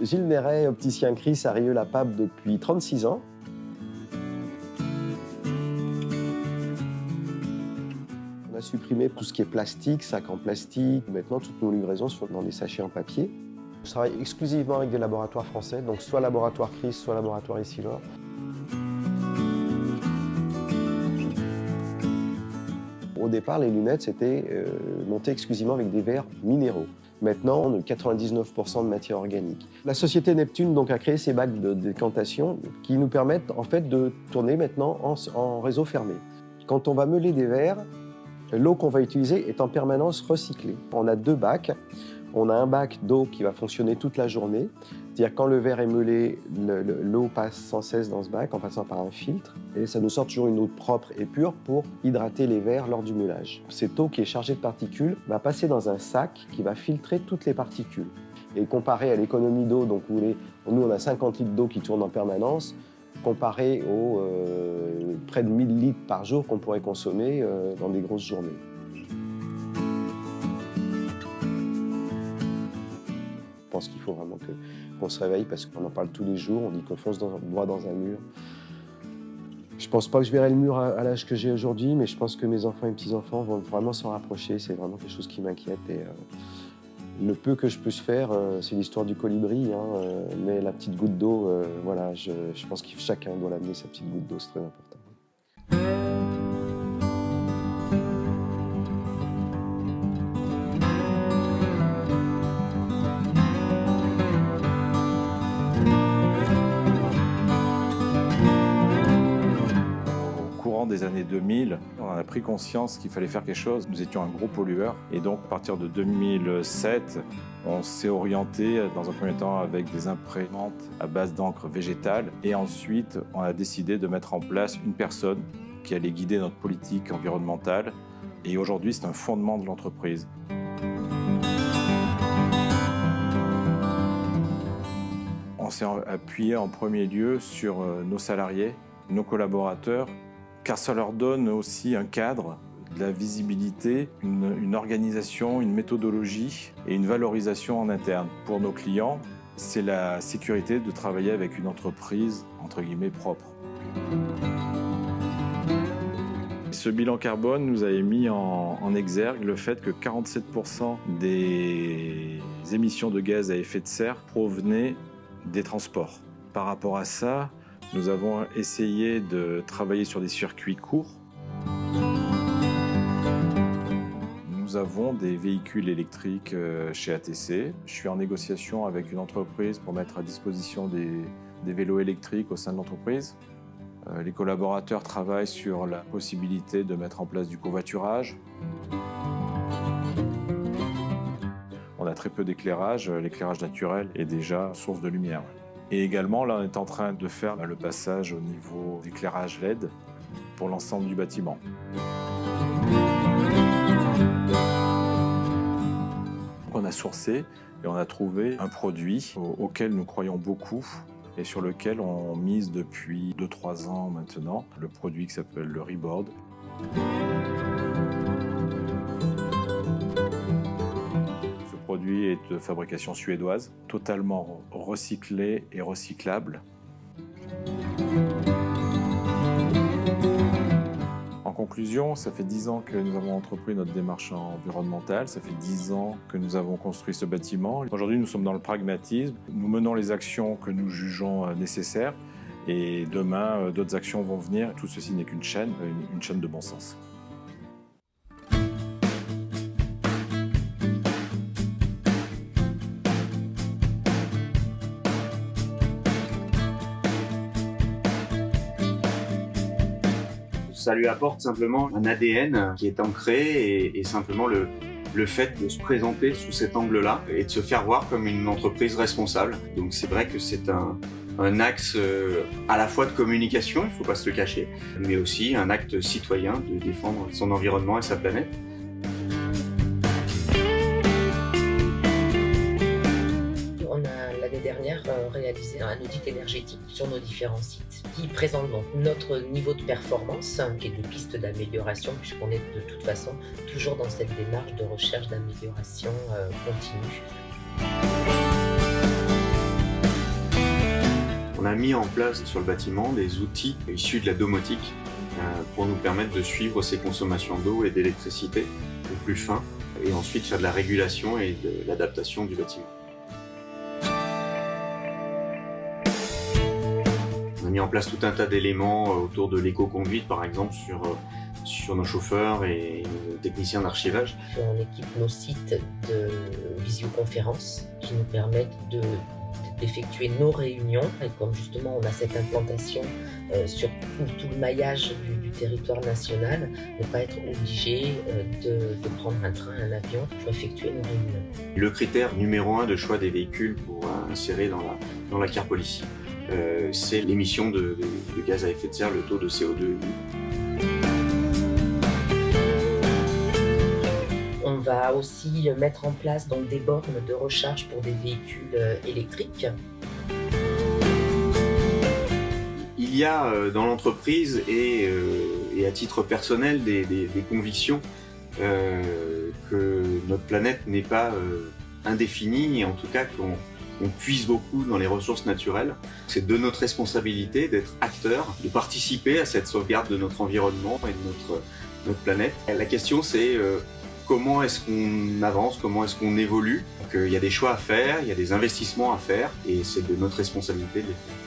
Gilles Néret, opticien Chris à Rieux-la-Pape depuis 36 ans. On a supprimé tout ce qui est plastique, sacs en plastique. Maintenant, toutes nos livraisons sont dans des sachets en papier. Je travaille exclusivement avec des laboratoires français, donc soit laboratoire Chris, soit laboratoire Essilor. Au départ, les lunettes, c'était montées exclusivement avec des verres minéraux. Maintenant, on a 99% de matière organique. La société Neptune donc, a créé ces bacs de décantation qui nous permettent en fait, de tourner maintenant en réseau fermé. Quand on va meuler des verres, l'eau qu'on va utiliser est en permanence recyclée. On a 2 bacs. On a un bac d'eau qui va fonctionner toute la journée. C'est-à-dire quand le verre est meulé, l'eau passe sans cesse dans ce bac en passant par un filtre. Et ça nous sort toujours une eau propre et pure pour hydrater les verres lors du meulage. Cette eau qui est chargée de particules va passer dans un sac qui va filtrer toutes les particules. Et comparé à l'économie d'eau, donc nous on a 50 litres d'eau qui tourne en permanence, comparé aux près de 1000 litres par jour qu'on pourrait consommer dans des grosses journées. Je pense qu'il faut vraiment qu'on se réveille parce qu'on en parle tous les jours, on dit qu'on fonce droit dans un mur. Je ne pense pas que je verrai le mur à l'âge que j'ai aujourd'hui, mais je pense que mes enfants et petits-enfants vont vraiment s'en rapprocher. C'est vraiment quelque chose qui m'inquiète. Et le peu que je puisse faire, c'est l'histoire du colibri, mais la petite goutte d'eau, voilà, je pense que chacun doit l'amener, sa petite goutte d'eau, c'est très important. Des années 2000, on a pris conscience qu'il fallait faire quelque chose. Nous étions un gros pollueur et donc à partir de 2007, on s'est orienté dans un premier temps avec des imprimantes à base d'encre végétale et ensuite on a décidé de mettre en place une personne qui allait guider notre politique environnementale et aujourd'hui c'est un fondement de l'entreprise. On s'est appuyé en premier lieu sur nos salariés, nos collaborateurs, car ça leur donne aussi un cadre, de la visibilité, une organisation, une méthodologie et une valorisation en interne. Pour nos clients, c'est la sécurité de travailler avec une entreprise, entre guillemets, propre. Ce bilan carbone nous a mis en exergue le fait que 47% des émissions de gaz à effet de serre provenaient des transports. Par rapport à ça, nous avons essayé de travailler sur des circuits courts. Nous avons des véhicules électriques chez ATC. Je suis en négociation avec une entreprise pour mettre à disposition des vélos électriques au sein de l'entreprise. Les collaborateurs travaillent sur la possibilité de mettre en place du covoiturage. On a très peu d'éclairage. L'éclairage naturel est déjà source de lumière. Et également, là, on est en train de faire le passage au niveau d'éclairage LED pour l'ensemble du bâtiment. On a sourcé et on a trouvé un produit auquel nous croyons beaucoup et sur lequel on mise depuis 2-3 ans maintenant, le produit qui s'appelle le Reboard. Le produit est de fabrication suédoise, totalement recyclé et recyclable. En conclusion, ça fait 10 ans que nous avons entrepris notre démarche environnementale, ça fait 10 ans que nous avons construit ce bâtiment. Aujourd'hui, nous sommes dans le pragmatisme, nous menons les actions que nous jugeons nécessaires et demain, d'autres actions vont venir. Tout ceci n'est qu'une chaîne de bon sens. Ça lui apporte simplement un ADN qui est ancré et simplement le fait de se présenter sous cet angle-là et de se faire voir comme une entreprise responsable. Donc c'est vrai que c'est un axe à la fois de communication, il ne faut pas se le cacher, mais aussi un acte citoyen de défendre son environnement et sa planète. L'année dernière, réalisé un audit énergétique sur nos différents sites qui présente donc notre niveau de performance et de pistes d'amélioration puisqu'on est de toute façon toujours dans cette démarche de recherche d'amélioration continue. a mis en place sur le bâtiment des outils issus de la domotique pour nous permettre de suivre ces consommations d'eau et d'électricité au plus fin et ensuite faire de la régulation et de l'adaptation du bâtiment. On a mis en place tout un tas d'éléments autour de l'éco-conduite, par exemple, sur nos chauffeurs et nos techniciens d'archivage. On équipe nos sites de visioconférences qui nous permettent d'effectuer nos réunions. Et comme justement on a cette implantation sur tout le maillage du territoire national, ne pas être obligé de prendre un train, un avion pour effectuer nos réunions. Le critère numéro 1 de choix des véhicules pour insérer dans la carte policy, c'est l'émission de gaz à effet de serre, le taux de CO2. On va aussi mettre en place donc, des bornes de recharge pour des véhicules électriques. Il y a dans l'entreprise et à titre personnel des convictions que notre planète n'est pas indéfinie et en tout cas qu'on puise beaucoup dans les ressources naturelles. C'est de notre responsabilité d'être acteurs, de participer à cette sauvegarde de notre environnement et de notre planète. La question c'est comment est-ce qu'on avance, comment est-ce qu'on évolue. Donc, il y a des choix à faire, il y a des investissements à faire et c'est de notre responsabilité de les faire.